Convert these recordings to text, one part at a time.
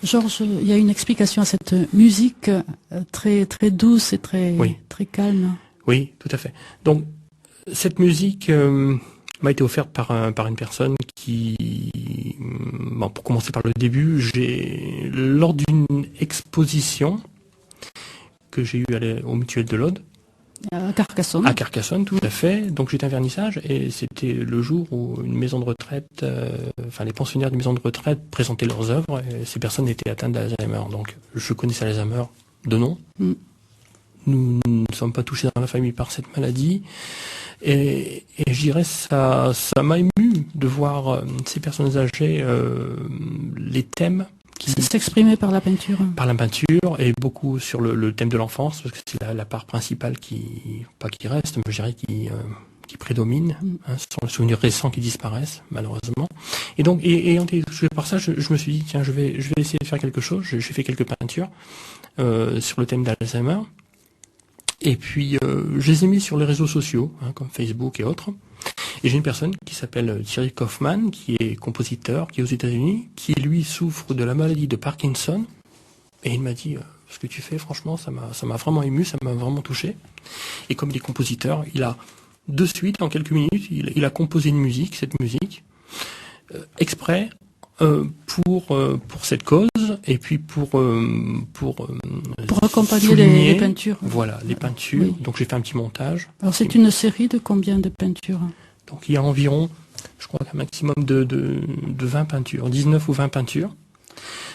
Georges, il y a une explication à cette musique très très douce et très très calme. Oui, tout à fait. Donc cette musique m'a été offerte par une personne qui, bon, pour commencer par le début, lors d'une exposition que j'ai eue au Mutuel de l'Aude. À Carcassonne. À Carcassonne, tout à fait. Donc j'étais à un vernissage et c'était le jour où une maison de retraite, les pensionnaires d'une maison de retraite présentaient leurs œuvres et ces personnes étaient atteintes d'Alzheimer. Donc je connaissais Alzheimer de nom. Nous ne sommes pas touchés dans la famille par cette maladie. Et je dirais ça m'a ému de voir ces personnes âgées, les thèmes qui s'exprimer par la peinture. Par la peinture et beaucoup sur le thème de l'enfance, parce que c'est la part principale qui reste, mais je dirais qui prédomine. Ce sont les souvenirs récents qui disparaissent, malheureusement. Et donc, ayant été touché par ça, je me suis dit, tiens, je vais essayer de faire quelque chose. J'ai fait quelques peintures sur le thème d'Alzheimer. Et puis, je les ai mis sur les réseaux sociaux, comme Facebook et autres. Et j'ai une personne qui s'appelle Thierry Kaufmann, qui est compositeur, qui est aux États-Unis, qui lui souffre de la maladie de Parkinson. Et il m'a dit, ce que tu fais, franchement, ça m'a vraiment ému, ça m'a vraiment touché. Et comme il est compositeur, il a de suite, en quelques minutes, il a composé une musique, cette musique, exprès pour cette cause et puis pour accompagner les peintures. Voilà, les peintures. Oui. Donc j'ai fait un petit montage. Alors c'est une série de combien de peintures? Donc il y a environ, je crois qu'un maximum de 20 peintures, 19 ou 20 peintures.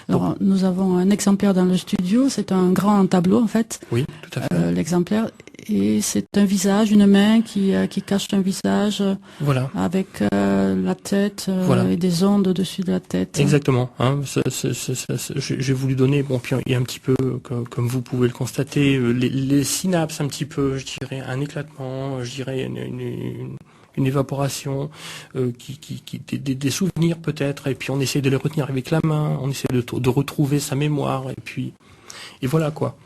Alors donc, nous avons un exemplaire dans le studio, c'est un grand tableau en fait. Oui, tout à fait. L'exemplaire, et c'est un visage, une main qui cache un visage, voilà, avec la tête et des ondes au-dessus de la tête. Exactement. J'ai voulu donner, bon, puis il y a un petit peu, comme vous pouvez le constater, les synapses un petit peu, je dirais, un éclatement, je dirais une évaporation, des souvenirs peut-être, et puis on essaie de les retenir avec la main, on essaie de retrouver sa mémoire, et voilà quoi.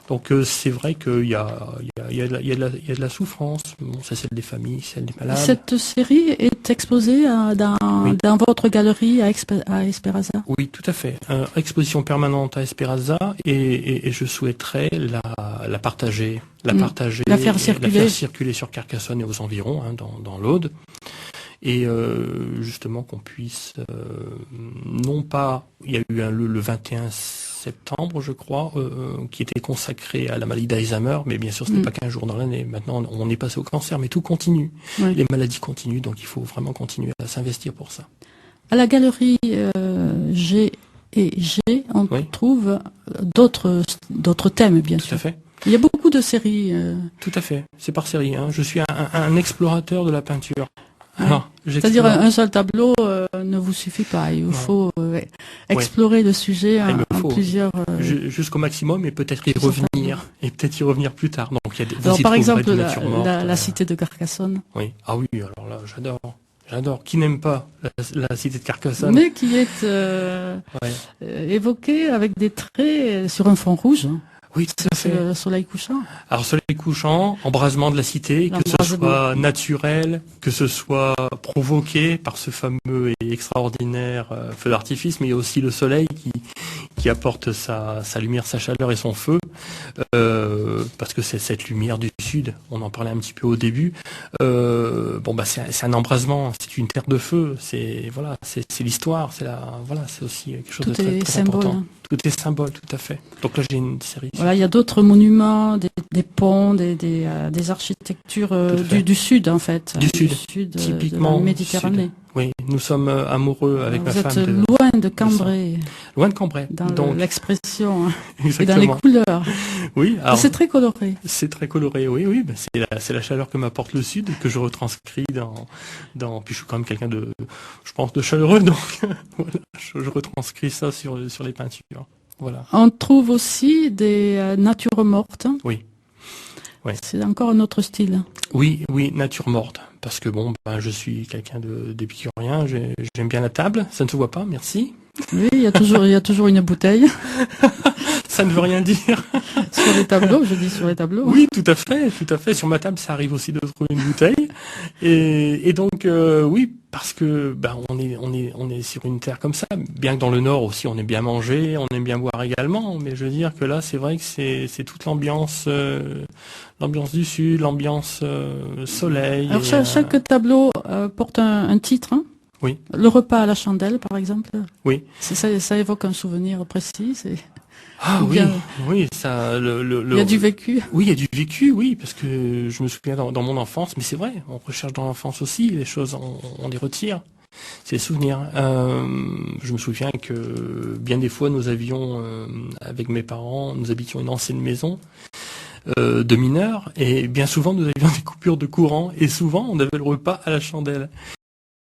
Donc c'est vrai qu'il y a de la souffrance, bon, c'est celle des familles, celle des malades. Cette série est exposée dans votre galerie à Esperaza. Oui, tout à fait. Exposition permanente à Esperaza et je souhaiterais la partager, la faire circuler sur Carcassonne et aux environs, dans l'Aude. Et justement qu'on puisse, non pas, il y a eu le 21 septembre, je crois, qui était consacré à la maladie d'Alzheimer, mais bien sûr ce n'est pas qu'un jour dans l'année. Maintenant on est passé au cancer, mais tout continue. Oui. Les maladies continuent, donc il faut vraiment continuer à s'investir pour ça. À la galerie G on trouve d'autres thèmes, bien sûr. Tout à fait. Il y a beaucoup de séries. Tout à fait, c'est par série. Je suis un explorateur de la peinture. C'est-à-dire un seul tableau ne vous suffit pas. Il vous faut explorer le sujet en plusieurs... jusqu'au maximum et peut-être y revenir plus tard. Donc, il y a alors, par exemple, la cité de Carcassonne. Oui. Ah oui, alors là, j'adore. Qui n'aime pas la cité de Carcassonne? Mais qui est évoquée avec des traits sur un fond rouge. Oui, tout à fait. Le soleil couchant. Alors, soleil couchant, embrasement de la cité, que ce soit naturel, que ce soit provoqué par ce fameux et extraordinaire feu d'artifice, mais il y a aussi le soleil qui apporte sa lumière, sa chaleur et son feu, parce que c'est cette lumière du sud, on en parlait un petit peu au début. C'est un embrasement, c'est une terre de feu, c'est l'histoire, c'est aussi quelque chose de très, très important. Tout est symbole, tout à fait. Donc là, j'ai une série. Voilà, il y a d'autres monuments, des ponts, des architectures du sud, en fait. Du sud, typiquement de la Méditerranée. Sud. Oui, nous sommes amoureux avec ma femme. Vous êtes loin de Cambrai. Loin de Cambrai. Dans l'expression et dans les couleurs. Oui. Alors, c'est très coloré. C'est très coloré, oui. C'est la chaleur que m'apporte le sud, que je retranscris puis je suis quand même quelqu'un de chaleureux, donc voilà, je retranscris ça sur les peintures. Voilà. On trouve aussi des natures mortes. Oui. Ouais. C'est encore un autre style. Oui, nature morte. Parce que je suis quelqu'un d'épicurien, j'aime bien la table, ça ne se voit pas, merci. Oui, il y a toujours une bouteille. Ça ne veut rien dire. Sur les tableaux, je dis sur les tableaux. Oui, tout à fait. Sur ma table, ça arrive aussi de trouver une bouteille. Et donc, oui, parce que on est sur une terre comme ça. Bien que dans le Nord aussi, on aime bien manger, on aime bien boire également. Mais je veux dire que là, c'est vrai que c'est toute l'ambiance, l'ambiance du Sud, l'ambiance soleil. Alors chaque tableau porte un titre. Hein. Oui. Le repas à la chandelle, par exemple. Oui. Ça évoque un souvenir précis. Ah oui, oui, ça. Il y a du vécu. Oui, il y a du vécu, oui, parce que je me souviens dans mon enfance, mais c'est vrai, on recherche dans l'enfance aussi les choses, on les retire. C'est les souvenirs. Je me souviens que bien des fois, nous avions, avec mes parents, nous habitions une ancienne maison de mineurs, et bien souvent, nous avions des coupures de courant, et souvent, on avait le repas à la chandelle.